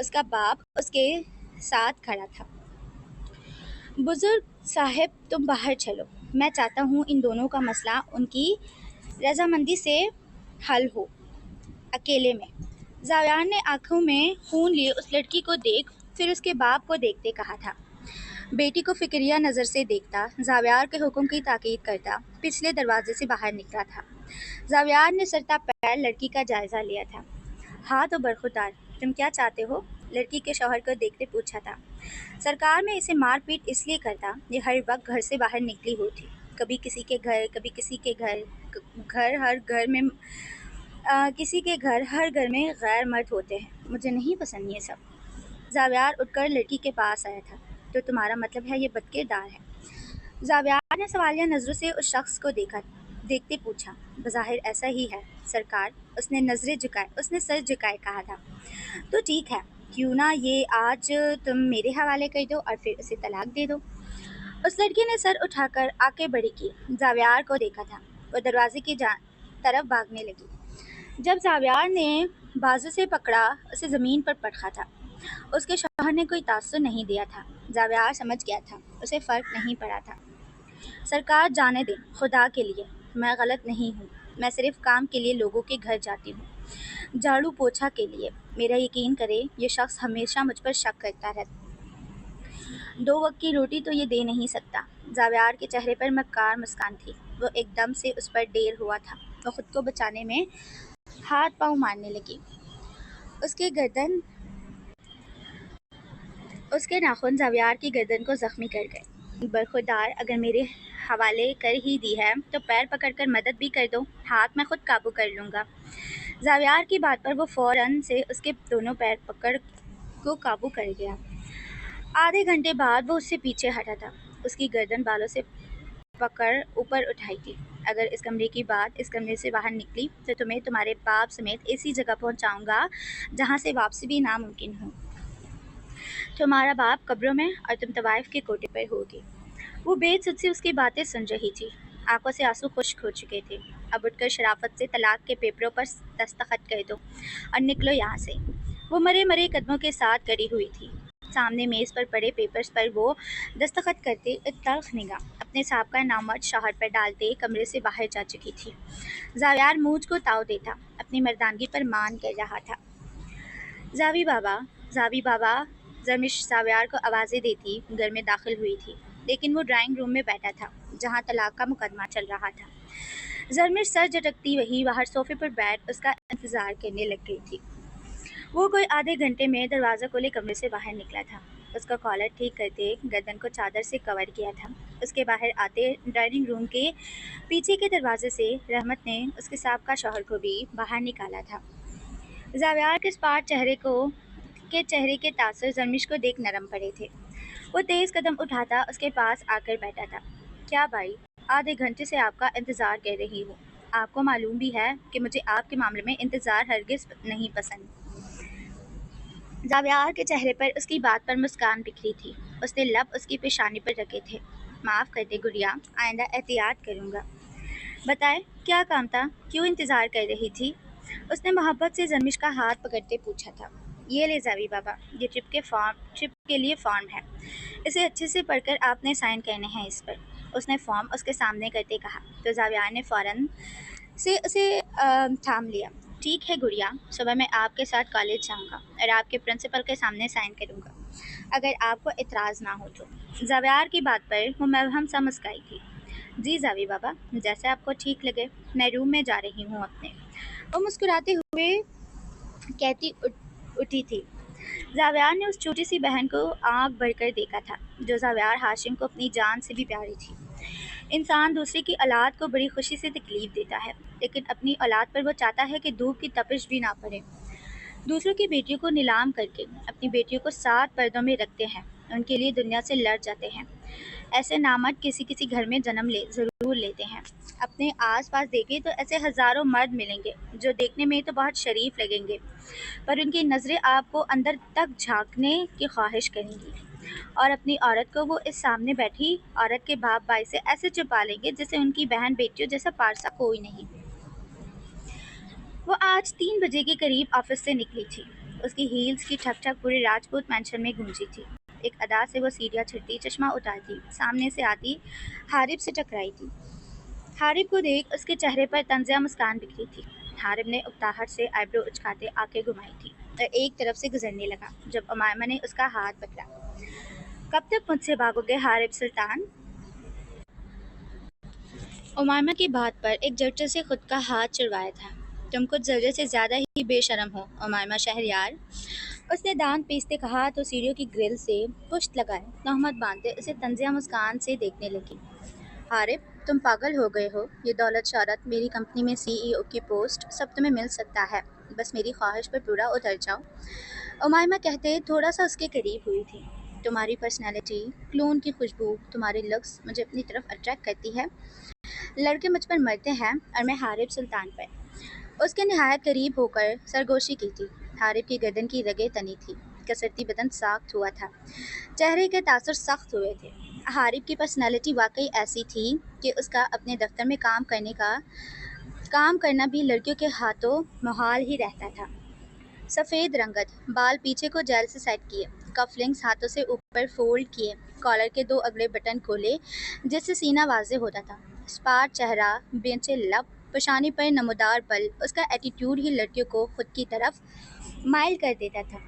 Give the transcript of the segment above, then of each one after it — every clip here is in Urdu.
اس کا باپ اس کے ساتھ کھڑا تھا۔ بزرگ صاحب تم باہر چلو، میں چاہتا ہوں ان دونوں کا مسئلہ ان کی رضامندی سے حل ہو، اکیلے میں۔ زاویار نے آنکھوں میں خون لیے اس لڑکی کو دیکھ پھر اس کے باپ کو دیکھتے کہا تھا۔ بیٹی کو فکریہ نظر سے دیکھتا، زاویار کے حکم کی تاکید کرتا پچھلے دروازے سے باہر نکلا تھا۔ زاویار نے سرتا پیر لڑکی کا جائزہ لیا تھا۔ ہاں تو برخودار، تم کیا چاہتے ہو؟ لڑکی کے شوہر کو دیکھتے پوچھا تھا۔ سرکار میں اسے مار پیٹ اس لیے کرتا، یہ ہر وقت گھر سے باہر نکلی ہوتی، کبھی کسی کے گھر، کبھی کسی کے گھر، کسی کے گھر، ہر گھر میں غیر مرد ہوتے ہیں، مجھے نہیں پسند یہ سب۔ زاویار اٹھ کر لڑکی کے پاس آیا تھا۔ تو تمہارا مطلب ہے یہ بد کردار ہے؟ زاویار نے سوالیہ نظروں سے اس شخص کو دیکھتے پوچھا۔ بظاہر ایسا ہی ہے سرکار، اس نے سر جھکائے کہا تھا۔ تو ٹھیک ہے، کیوں نہ یہ آج تم میرے حوالے کر دو اور پھر اسے طلاق دے دو۔ اس لڑکی نے سر اٹھا کر آنکھیں بڑی کی، زاویار کو دیکھا تھا۔ وہ دروازے کی طرف بھاگنے لگی۔ جب زاویار نے بازو سے پکڑا، اسے زمین پر پٹکا تھا۔ اس کے شوہر نے کوئی تاثر نہیں دیا تھا۔ زاویار سمجھ گیا تھا، اسے فرق نہیں پڑا تھا۔ سرکار جانے دیں، خدا کے لیے، میں غلط نہیں ہوں، میں صرف کام کے لیے لوگوں کے گھر جاتی ہوں، جھاڑو پوچھا کے لیے۔ میرا یقین کریں، یہ شخص ہمیشہ مجھ پر شک کرتا ہے۔ 2 وقت کی روٹی تو یہ دے نہیں سکتا۔ زاویار کے چہرے پر مکار مسکان تھی۔ وہ ایک دم سے اس پر ڈیر ہوا تھا۔ وہ خود کو بچانے میں ہاتھ پاؤں مارنے لگی۔ اس کے ناخن زاویار کی گردن کو زخمی کر گئے۔ برخودار، اگر میرے حوالے کر ہی دی ہے تو پیر پکڑ کر مدد بھی کر دو، ہاتھ میں خود قابو کر لوں گا۔ زاویار کی بات پر وہ فوراً سے اس کے دونوں پیر پکڑ کو قابو کر گیا۔ آدھے گھنٹے بعد وہ اس سے پیچھے ہٹا تھا۔ اس کی گردن بالوں سے پکڑ اوپر اٹھائی تھی۔ اگر اس کمرے کی بات اس کمرے سے باہر نکلی تو تمہیں تمہارے باپ سمیت ایسی جگہ پہنچاؤں گا جہاں سے واپسی بھی ناممکن ہو۔ تمہارا باپ قبروں میں اور تم طوائف کے کوٹے پر ہوگی۔ وہ بے سود سے اس کی باتیں سن رہی تھی۔ آنکھوں سے آنسو خشک ہو چکے تھے۔ اب اٹھ کر شرافت سے طلاق کے پیپروں پر دستخط کر دو اور نکلو یہاں سے۔ وہ مرے قدموں کے ساتھ کڑی ہوئی تھی۔ سامنے میز پر پڑے پیپرز پر وہ دستخط کرتے، ایک تلخ نگاہ اپنے سابقہ نامرد شوہر پر ڈالتے کمرے سے باہر جا چکی تھی۔ زاویار مونچھ کو تاؤ دیتا اپنی مردانگی پر مان کر رہا تھا۔ زاوی بابا، زرمش زاویار کو آوازیں دیتی گھر میں داخل ہوئی تھی، لیکن وہ ڈرائنگ روم میں بیٹھا تھا جہاں طلاق کا مقدمہ چل رہا تھا۔ زرمش سر جھٹکتی وہیں باہر صوفے پر بیٹھ اس کا انتظار کرنے لگ گئی تھی۔ وہ کوئی آدھے گھنٹے میں دروازہ کھولے کمرے سے باہر نکلا تھا۔ اس کا کالر ٹھیک کرتے، گردن کو چادر سے کور کیا تھا۔ اس کے باہر آتے ڈرائنگ روم کے پیچھے کے دروازے سے رحمت نے اس کے سابقہ شوہر کو بھی باہر نکالا تھا۔ زاویار کے اسپاٹ چہرے کے تاثر زرمش کو دیکھ نرم پڑے تھے۔ وہ تیز قدم اٹھاتا اس کے پاس آ کر بیٹھا تھا۔ کیا بھائی، آدھے گھنٹے سے آپ کا انتظار کر رہی ہوں۔ آپ کو معلوم بھی ہے کہ مجھے آپ کے معاملے میں انتظار ہرگز نہیں پسند۔ زاویار کے چہرے پر اس کی بات پر مسکان بکھری تھی۔ اس نے لب اس کی پیشانی پر رکھے تھے۔ معاف کر دے گڑیا، آئندہ احتیاط کروں گا۔ بتائے، کیا کام تھا؟ کیوں انتظار کر رہی تھی؟ اس نے محبت سے زرمش کا ہاتھ پکڑتے پوچھا تھا۔ یہ لے زاوی بابا، یہ ٹرپ کے لیے فارم ہے، اسے اچھے سے پڑھ کر آپ نے سائن کرنے ہیں اس پر۔ اس نے فارم اس کے سامنے کرتے کہا تو زاویار نے فوراً سے اسے تھام لیا۔ ٹھیک ہے گڑیا، صبح میں آپ کے ساتھ کالج جاؤں گا اور آپ کے پرنسپل کے سامنے سائن کروں گا، اگر آپ کو اعتراض نہ ہو تو۔ زاویار کی بات پر وہ مبہم سا مسکرائی تھی۔ جی زاوی بابا، جیسے آپ کو ٹھیک لگے، میں روم میں جا رہی ہوں اپنے، وہ مسکراتے ہوئے کہتی اٹھی تھی۔ زاویار نے اس چھوٹی سی بہن کو آنکھ بھر کر دیکھا تھا جو زاویار ہاشم کو اپنی جان سے بھی پیاری تھی۔ انسان دوسرے کی اولاد کو بڑی خوشی سے تکلیف دیتا ہے، لیکن اپنی اولاد پر وہ چاہتا ہے کہ دھوپ کی تپش بھی نہ پڑے۔ دوسروں کی بیٹیوں کو نیلام کر کے اپنی بیٹیوں کو 7 پردوں میں رکھتے ہیں، ان کے لیے دنیا سے لڑ جاتے ہیں۔ ایسے نامرد کسی گھر میں جنم ضرور لیتے ہیں۔ اپنے آس پاس دیکھیں تو ایسے ہزاروں مرد ملیں گے جو دیکھنے میں تو بہت شریف لگیں گے، پر ان کی نظریں آپ کو اندر تک جھانکنے کی خواہش کریں گی، اور اپنی عورت کو وہ اس سامنے بیٹھی عورت کے باپ بھائی سے ایسے چھپا لیں گے جیسے ان کی بہن بیٹیوں جیسا پارسا کوئی نہیں۔ وہ آج 3 بجے کے قریب آفس سے نکلی تھی۔ اس کی ہیلز کی ٹھک ٹھک پورے راجپوت مینشن میں گونجی تھی۔ ایک ادا سے وہ سیڑھیاں چڑھتی، چشمہ اتارتی، سامنے سے آتی حارب سے ٹکرائی تھی۔ حارب کو دیکھ اس کے چہرے پر طنزیہ مسکان بکھری تھی۔ حارب نے اکتاہٹ سے آئیبرو اچکاتے آنکھیں گھمائی تھی اور ایک طرف سے گزرنے لگا۔ جب امائمہ نے اس کا ہاتھ پکڑا، کب تک مجھ سے بھاگو گے حارب سلطان؟ امائمہ کی بات پر ایک جھٹکے سے خود کا ہاتھ چھڑوایا تھا۔ تم کچھ ذرے سے زیادہ ہی بے شرم ہو امائمہ شہریار، اس نے دانت پیستے کہا تو سیڑھیوں کی گرل سے پشت لگائے تہمت باندھتے اسے طنزیہ مسکان سے دیکھنے لگی۔ حارب، تم پاگل ہو گئے ہو؟ یہ دولت شہرت، میری کمپنی میں سی ای او کی پوسٹ، سب تمہیں مل سکتا ہے، بس میری خواہش پر پورا اتر جاؤ۔ امائمہ کہتے تھوڑا سا اس کے قریب ہوئی تھی۔ تمہاری پرسنالٹی، کلون کی خوشبو، تمہاری لکس مجھے اپنی طرف اٹریکٹ کرتی ہے۔ لڑکے مجھ پر مرتے ہیں اور میں حارب سلطان پر۔ اس کے نہایت قریب ہو کر سرگوشی کی تھی۔ حارب کی گردن کی رگیں تنی تھی، کسرتی بدن ساخت ہوا تھا، چہرے کے تاثر سخت ہوئے تھے۔ حارب کی پرسنالٹی واقعی ایسی تھی کہ اس کا اپنے دفتر میں کام کرنا بھی لڑکیوں کے ہاتھوں محال ہی رہتا تھا۔ سفید رنگت، بال پیچھے کو جیل سے سیٹ کیے، کف لنکس ہاتھوں سے اوپر فولڈ کیے، کالر کے 2 اگلے بٹن کھولے جس سے سینہ واضح ہوتا تھا، اسپاٹ چہرہ، بینچے لب، پیشانی پر نمودار بل، اس کا ایٹیٹیوڈ ہی لڑکیوں کو خود کی طرف مائل کر دیتا تھا۔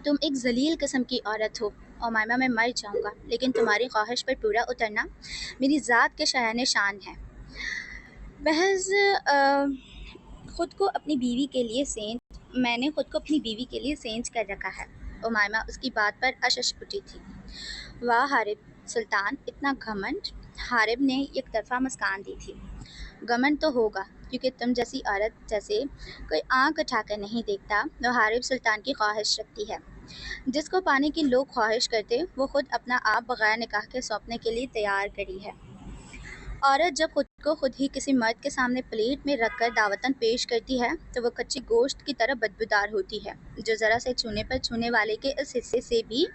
تم ایک ذلیل قسم کی عورت ہو امائمہ، میں مر جاؤں گا لیکن تمہاری خواہش پر پورا اترنا میری ذات کے شایان شان ہے۔ محض خود کو اپنی بیوی کے لیے میں نے خود کو اپنی بیوی کے لیے سینچ کر رکھا ہے۔ امائمہ اس کی بات پر اشش اٹھی تھی۔ واہ حارب سلطان، اتنا گھمنڈ! حارب نے یک طرفہ مسکان دی تھی۔ گھمنڈ تو ہوگا کیونکہ تم جیسی عورت جیسے کوئی آنکھ اٹھا کر نہیں دیکھتا جو حارب سلطان کی خواہش رکھتی ہے۔ جس کو پانے کی لوگ خواہش کرتے وہ خود اپنا آپ بغیر نکاح کے سونپنے کے لیے تیار کری ہے۔ عورت جب خود کو خود ہی کسی مرد کے سامنے پلیٹ میں رکھ کر دعوتاً پیش کرتی ہے تو وہ کچی گوشت کی طرح بدبودار ہوتی ہے جو ذرا سے چھونے پر چھونے والے کے اس حصے سے بھی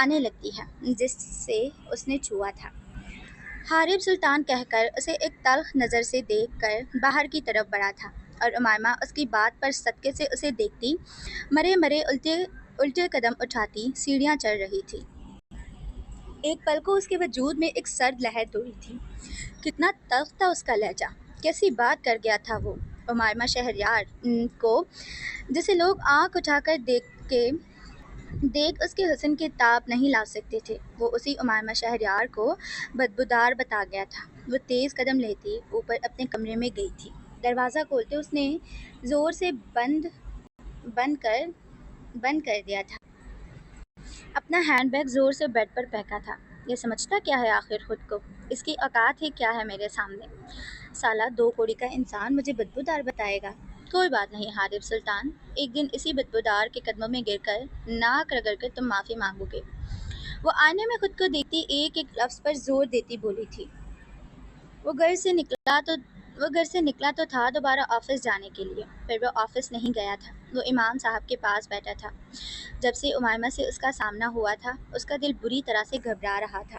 آنے لگتی ہے جس سے اس نے چھوا تھا۔ حارب سلطان کہہ کر اسے ایک تلخ نظر سے دیکھ کر باہر کی طرف بڑھا تھا اور امائمہ اس کی بات پر صدقے سے اسے دیکھتی مرے مرے الٹے قدم اٹھاتی سیڑھیاں چڑھ رہی تھی۔ ایک پل کو اس کے وجود میں ایک سرد لہر دوڑی تھی۔ کتنا تلخ تھا اس کا لہجہ، کیسی بات کر گیا تھا وہ امائمہ شہریار کو جسے لوگ آنکھ اٹھا کر دیکھ اس کے حسن کی تاب نہیں لا سکتے تھے، وہ اسی امائمہ شہریار کو بدبودار بتا گیا تھا۔ وہ تیز قدم لیتی اوپر اپنے کمرے میں گئی تھی۔ دروازہ کھولتے اس نے زور سے بند کر دیا تھا۔ اپنا ہینڈ بیگ زور سے بیڈ پر پھینکا تھا۔ یہ سمجھتا کیا ہے آخر خود کو؟ اس کی اوقات ہی کیا ہے میرے سامنے؟ سالہ 2 کوڑی کا انسان مجھے بدبودار بتائے گا؟ کوئی بات نہیں حارب سلطان، ایک دن اسی بدبودار کے قدموں میں گر کر ناک رگڑ کر تم معافی مانگو گے۔ وہ آئینے میں خود کو دیکھتی ایک ایک لفظ پر زور دیتی بولی تھی۔ وہ گھر سے نکلا تو تھا دوبارہ آفس جانے کے لیے، پھر وہ آفس نہیں گیا تھا، وہ امام صاحب کے پاس بیٹھا تھا۔ جب سے امائمہ سے اس کا سامنا ہوا تھا اس کا دل بری طرح سے گھبرا رہا تھا۔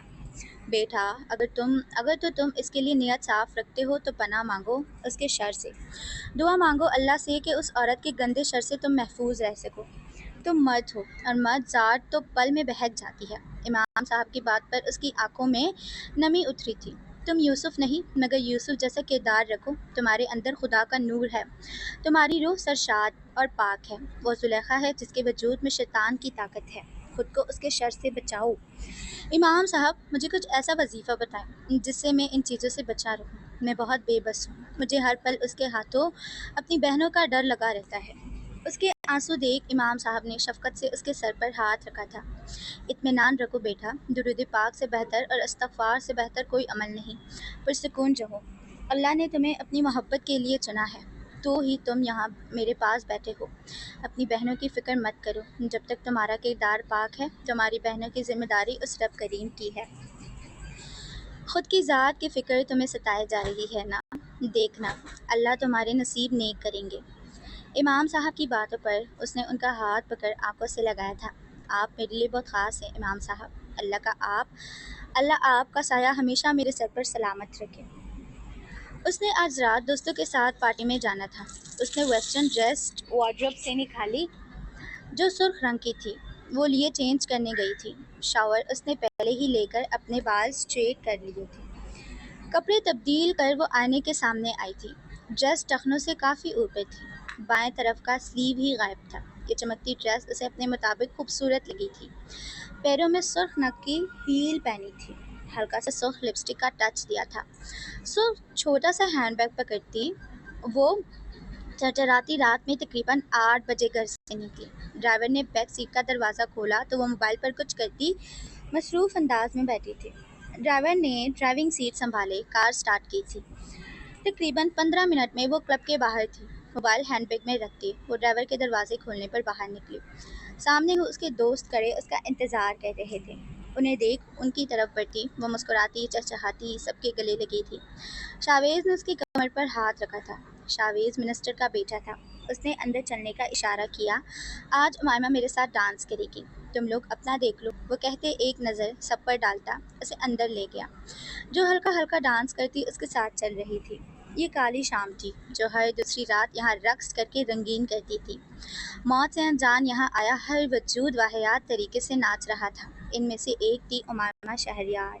بیٹا، اگر تو تم اس کے لیے نیت صاف رکھتے ہو تو پناہ مانگو اس کے شر سے، دعا مانگو اللہ سے کہ اس عورت کے گندے شر سے تم محفوظ رہ سکو۔ تم مرد ہو اور مرد ذات تو پل میں بہک جاتی ہے۔ امام صاحب کی بات پر اس کی آنکھوں میں نمی اتری تھی۔ تم یوسف نہیں مگر یوسف جیسا کردار رکھو، تمہارے اندر خدا کا نور ہے، تمہاری روح سرشاد اور پاک ہے، وہ زلیخا ہے جس کے وجود میں شیطان کی طاقت ہے، خود کو اس کے شر سے بچاؤ۔ امام صاحب مجھے کچھ ایسا وظیفہ بتائیں جس سے میں ان چیزوں سے بچا رہوں، میں بہت بے بس ہوں، مجھے ہر پل اس کے ہاتھوں اپنی بہنوں کا ڈر لگا رہتا ہے۔ اس کے آنسو دیکھ امام صاحب نے شفقت سے اس کے سر پر ہاتھ رکھا تھا۔ اطمینان رکھو بیٹا، درود پاک سے بہتر اور استغفار سے بہتر کوئی عمل نہیں، پرسکون رہو، اللہ نے تمہیں اپنی محبت کے لیے چنا ہے، تو ہی تم یہاں میرے پاس بیٹھے ہو۔ اپنی بہنوں کی فکر مت کرو، جب تک تمہارا کردار پاک ہے تمہاری بہنوں کی ذمہ داری اس رب کریم کی ہے۔ خود کی ذات کی فکر تمہیں ستائے جا رہی ہے نا، دیکھنا اللہ تمہارے نصیب نیک کریں گے۔ امام صاحب کی باتوں پر اس نے ان کا ہاتھ پکڑ آنکھوں سے لگایا تھا۔ آپ میرے لیے بہت خاص ہیں امام صاحب، اللہ آپ کا سایہ ہمیشہ میرے سر پر سلامت رکھے۔ اس نے آج رات دوستوں کے ساتھ پارٹی میں جانا تھا۔ اس نے ویسٹرن ڈریس وارڈروب سے نکالی جو سرخ رنگ کی تھی، وہ لیے چینج کرنے گئی تھی۔ شاور اس نے پہلے ہی لے کر اپنے بال اسٹریٹ کر لیے تھے۔ کپڑے تبدیل کر وہ آئینے کے سامنے آئی تھی۔ ڈریس ٹخنوں سے کافی اوپر تھی، بائیں طرف کا سلیو ہی غائب تھا۔ یہ چمکتی ڈریس اسے اپنے مطابق خوبصورت لگی تھی۔ پیروں میں سرخ نگ کی ہیل پہنی تھی، ہلکا سا سرخ لپسٹک کا ٹچ دیا تھا۔ سرخ چھوٹا سا ہینڈ بیگ پکڑتی وہ چرچراتی رات میں تقریباً 8 بجے گھر سے نکلی۔ ڈرائیور نے بیک سیٹ کا دروازہ کھولا تو وہ موبائل پر کچھ کرتی مصروف انداز میں بیٹھی تھی۔ ڈرائیور نے ڈرائیونگ سیٹ سنبھالے کار سٹارٹ کی تھی۔ تقریباً 15 منٹ میں وہ کلب کے باہر تھی۔ موبائل ہینڈ بیگ میں رکھتے وہ ڈرائیور کے دروازے کھولنے پر باہر نکلی۔ سامنے اس کے دوست کھڑے اس کا انتظار کر رہے تھے۔ انہیں دیکھ ان کی طرف بڑھتی وہ مسکراتی چہچہاتی سب کے گلے لگی تھی۔ شاویز نے اس کی کمر پر ہاتھ رکھا تھا۔ شاویز منسٹر کا بیٹا تھا۔ اس نے اندر چلنے کا اشارہ کیا۔ آج امائمہ میرے ساتھ ڈانس کرے گی، تم لوگ اپنا دیکھ لو، وہ کہتے ایک نظر سب پر ڈالتا اسے اندر لے گیا۔ جو ہلکا ہلکا ڈانس کرتی اس کے ساتھ چل رہی تھی۔ یہ کالی شام تھی جو ہر دوسری رات یہاں رقص کر کے رنگین کرتی تھی۔ موت سے انجان یہاں آیا ہر وجود واحیات طریقے سے ناچ رہا تھا۔ ان میں سے ایک تھی امائمہ شہریار۔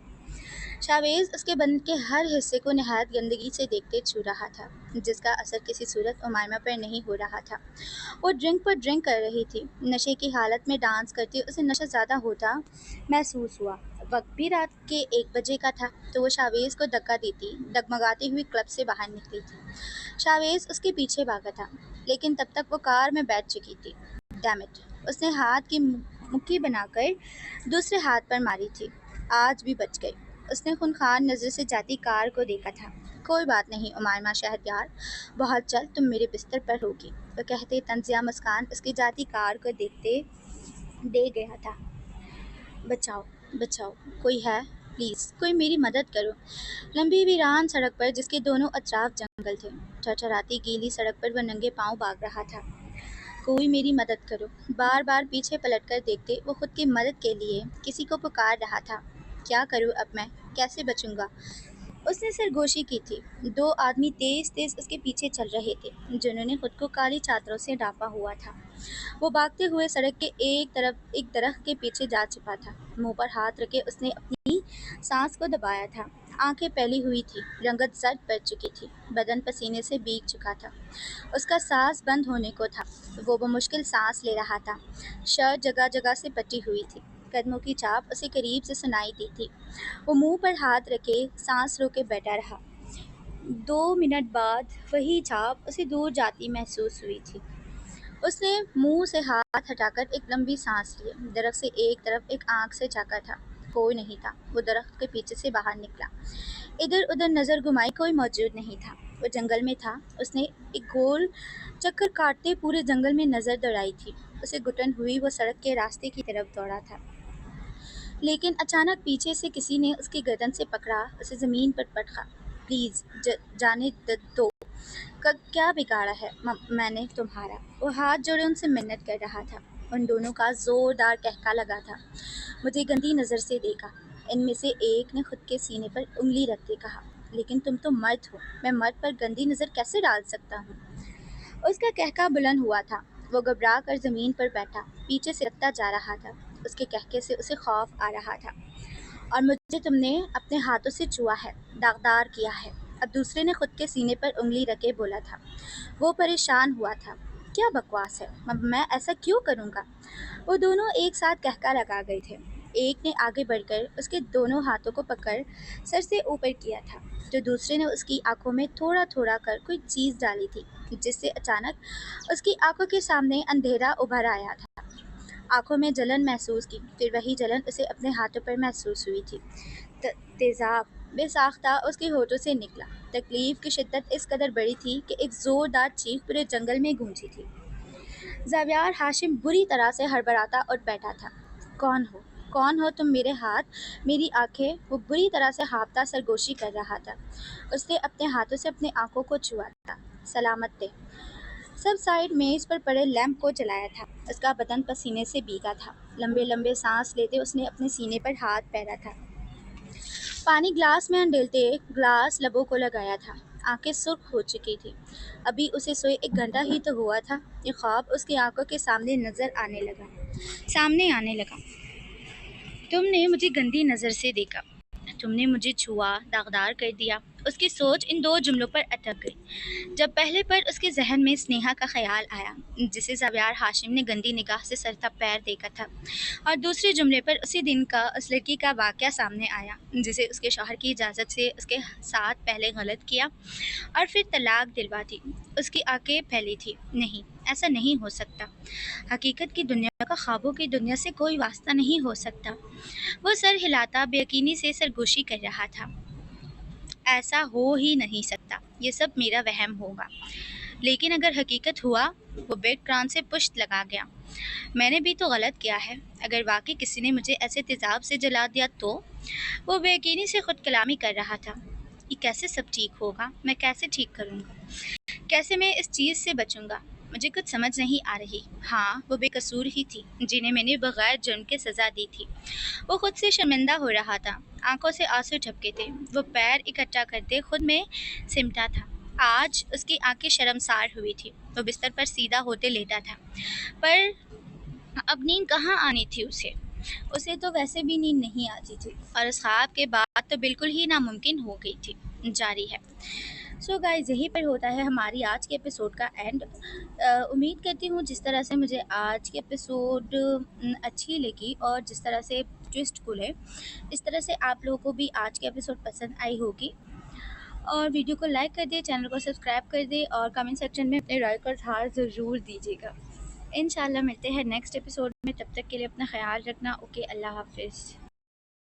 شاویز اس کے بدن کے ہر حصے کو نہایت گندگی سے دیکھتے چھو رہا تھا، جس کا اثر کسی صورت امائمہ پر نہیں ہو رہا تھا۔ وہ ڈرنک پر ڈرنک کر رہی تھی۔ نشے کی حالت میں ڈانس کرتی اسے نشہ زیادہ ہوتا محسوس ہوا۔ وقت بھی رات کے 1 بجے کا تھا تو وہ شاویز کو دھکا دیتی ڈگمگاتی ہوئی کلب سے باہر نکلی تھی۔ شاویز اس کے پیچھے بھاگا تھا، لیکن تب تک وہ کار میں بیٹھ چکی تھی۔ Dam it! اس نے ہاتھ کی مکھی بنا کر دوسرے ہاتھ پر ماری تھی۔ آج بھی بچ گئی۔ اس نے خونخوار نظر سے جاتی کار کو دیکھا تھا۔ کوئی بات نہیں امائمہ شہریار، بہت جلد تم میرے بستر پر ہوگی، وہ کہتے طنزیہ مسکان اس کی جاتی کار کو دیکھتے دے گیا تھا۔ بچاؤ بچاؤ، کوئی ہے؟ پلیز کوئی میری مدد کرو۔ لمبی ویران سڑک پر جس کے دونوں اطراف جنگل تھے، چرچراتی گیلی سڑک پر وہ ننگے پاؤں بھاگ رہا تھا۔ کوئی میری مدد کرو۔ بار بار پیچھے پلٹ کر دیکھتے وہ خود کی مدد کے لیے کسی کو پکار رہا تھا۔ کیا کروں اب میں؟ کیسے بچوں گا؟ اس نے سرگوشی کی تھی۔ 2 آدمی تیز تیز اس کے پیچھے چل رہے تھے جنہوں نے خود کو کالی چادروں سے ڈھانپا ہوا تھا۔ وہ بھاگتے ہوئے سڑک کے ایک طرف ایک درخت کے پیچھے جا چھپا تھا۔ منہ پر ہاتھ رکھے اس نے اپنی سانس کو دبایا تھا۔ آنکھیں پھیلی ہوئی تھی، رنگت زرد پڑ چکی تھی، بدن پسینے سے بھیگ چکا تھا۔ اس کا سانس بند ہونے کو تھا۔ وہ بمشکل سانس لے رہا تھا۔ شرٹ جگہ جگہ سے پٹی ہوئی تھی۔ قدموں کی چاپ اسے قریب سے سنائی دی تھی۔ وہ منہ پر ہاتھ رکھے سانس روکے بیٹھا رہا۔ 2 منٹ بعد وہی چاپ اسے دور جاتی محسوس ہوئی تھی۔ اس نے منہ سے ہاتھ ہٹا کر ایک لمبی سانس لی۔ درخت سے ایک طرف ایک آنکھ سے جھانکا تھا، کوئی نہیں تھا۔ وہ درخت کے پیچھے سے باہر نکلا۔ ادھر ادھر نظر گھمائی، کوئی موجود نہیں تھا۔ وہ جنگل میں تھا۔ اس نے ایک گول چکر کاٹتے پورے جنگل میں نظر دوڑائی تھی۔ اسے گھٹن ہوئی وہ سڑک کے راستے کی طرف دوڑا تھا، لیکن اچانک پیچھے سے کسی نے اس کی گردن سے پکڑا، اسے زمین پر پٹکا۔ پلیز جانے دو، کیا بگاڑا ہے میں نے تمہارا؟ وہ ہاتھ جوڑے ان سے منت کر رہا تھا۔ ان دونوں کا زوردار قہقہ لگا تھا۔ مجھے گندی نظر سے دیکھا، ان میں سے ایک نے خود کے سینے پر انگلی رکھتے کہا۔ لیکن تم تو مرد ہو، میں مرد پر گندی نظر کیسے ڈال سکتا ہوں؟ اس کا قہقہ بلند ہوا تھا۔ وہ گھبرا کر زمین پر بیٹھا، پیچھے سرکتا جا رہا تھا۔ اس کے قہقہے سے اسے خوف آ رہا تھا۔ اور مجھے تم نے اپنے ہاتھوں سے چھوا ہے، داغدار کیا ہے۔ اب دوسرے نے خود کے سینے پر انگلی رکھے بولا تھا۔ وہ پریشان ہوا تھا۔ کیا بکواس ہے، میں ایسا کیوں کروں گا؟ وہ دونوں ایک ساتھ قہقہ لگا گئے تھے۔ ایک نے آگے بڑھ کر اس کے دونوں ہاتھوں کو پکڑ سر سے اوپر کیا تھا تو دوسرے نے اس کی آنکھوں میں تھوڑا تھوڑا کر کوئی چیز ڈالی تھی، جس سے اچانک اس کی آنکھوں کے سامنے اندھیرا ابھر آیا تھا۔ آنکھوں میں جلن محسوس کی، پھر وہی جلن اسے اپنے ہاتھوں پر محسوس ہوئی تھی۔ تیزاب بے ساختہ اس کے ہونٹوں سے نکلا۔ تکلیف کی شدت اس قدر بڑی تھی کہ ایک زوردار چیخ پورے جنگل میں گونجی تھی۔ زاویار ہاشم بری طرح سے ہڑبڑاتا اٹھ بیٹھا تھا۔ کون ہو تم؟ میرے ہاتھ، میری آنکھیں! وہ بری طرح سے ہانپتا سرگوشی کر رہا تھا۔ اس نے اپنے ہاتھوں سے اپنی آنکھوں کو چھوا تھا۔ سلامت تھے۔ سب سائڈ میز پر پڑے لیمپ کو جلایا تھا۔ اس کا بدن پسینے سے بھیگا تھا۔ لمبے لمبے سانس لیتے اس نے اپنے سینے پر ہاتھ پھیرا تھا۔ پانی گلاس میں انڈیلتے گلاس لبوں کو لگایا تھا۔ آنکھیں سرخ ہو چکی تھی۔ ابھی اسے سوئے 1 گھنٹہ ہی تو ہوا تھا، یہ خواب اس کی آنکھوں کے سامنے آنے لگا۔ تم نے مجھے گندی نظر سے دیکھا، تم نے مجھے چھوا، داغدار کر دیا۔ اس کی سوچ ان 2 جملوں پر اٹک گئی۔ جب پہلے پر اس کے ذہن میں سنیہا کا خیال آیا، جسے زاویار ہاشم نے گندی نگاہ سے سر تا پیر دیکھا تھا، اور دوسرے جملے پر اسی دن کا اس لڑکی کا واقعہ سامنے آیا، جسے اس کے شوہر کی اجازت سے اس کے ساتھ پہلے غلط کیا اور پھر طلاق دلوا دی۔ اس کی آنکھیں پھیلی تھی۔ نہیں، ایسا نہیں ہو سکتا۔ حقیقت کی دنیا کا خوابوں کی دنیا سے کوئی واسطہ نہیں ہو سکتا۔ وہ سر ہلاتا بے یقینی سے سرگوشی کر رہا تھا۔ ایسا ہو ہی نہیں سکتا، یہ سب میرا وہم ہوگا۔ لیکن اگر حقیقت ہوا، وہ بیگ ٹران سے پشت لگا گیا۔ میں نے بھی تو غلط کیا ہے۔ اگر واقعی کسی نے مجھے ایسے تیزاب سے جلا دیا تو؟ وہ بے یقینی سے خود کلامی کر رہا تھا۔ یہ کیسے سب ٹھیک ہوگا؟ میں کیسے ٹھیک کروں گا؟ کیسے میں اس چیز سے بچوں گا؟ مجھے کچھ سمجھ نہیں آ رہی۔ ہاں، وہ بے قصور ہی تھی جنہیں میں نے بغیر جرم کے سزا دی تھی۔ وہ خود سے شرمندہ ہو رہا تھا، آنکھوں سے آنسو ٹپکے تھے۔ وہ پیر اکٹھا کرتے خود میں سمٹا تھا۔ آج اس کی آنکھیں شرمسار ہوئی تھی۔ وہ بستر پر سیدھا ہوتے لیٹا تھا، پر اب نیند کہاں آنی تھی اسے تو ویسے بھی نیند نہیں آتی تھی، اور اس خواب کے بعد تو بالکل ہی ناممکن ہو گئی تھی۔ جاری ہے۔ سو گائز، یہیں پر ہوتا ہے ہماری آج کے ایپیسوڈ کا اینڈ۔ امید کرتی ہوں جس طرح سے مجھے آج کے ایپیسوڈ اچھی لگی اور جس طرح سے ٹوسٹ کھلے، اس طرح سے آپ لوگوں کو بھی آج کے ایپیسوڈ پسند آئی ہوگی۔ اور ویڈیو کو لائک کر دے، چینل کو سبسکرائب کر دے، اور کمنٹ سیکشن میں اپنے رائے کا اظہار ضرور دیجیے گا۔ انشاءاللہ ملتے ہیں نیکسٹ ایپیسوڈ میں، تب تک کے لیے اپنا خیال رکھنا۔ اوکے، اللہ حافظ۔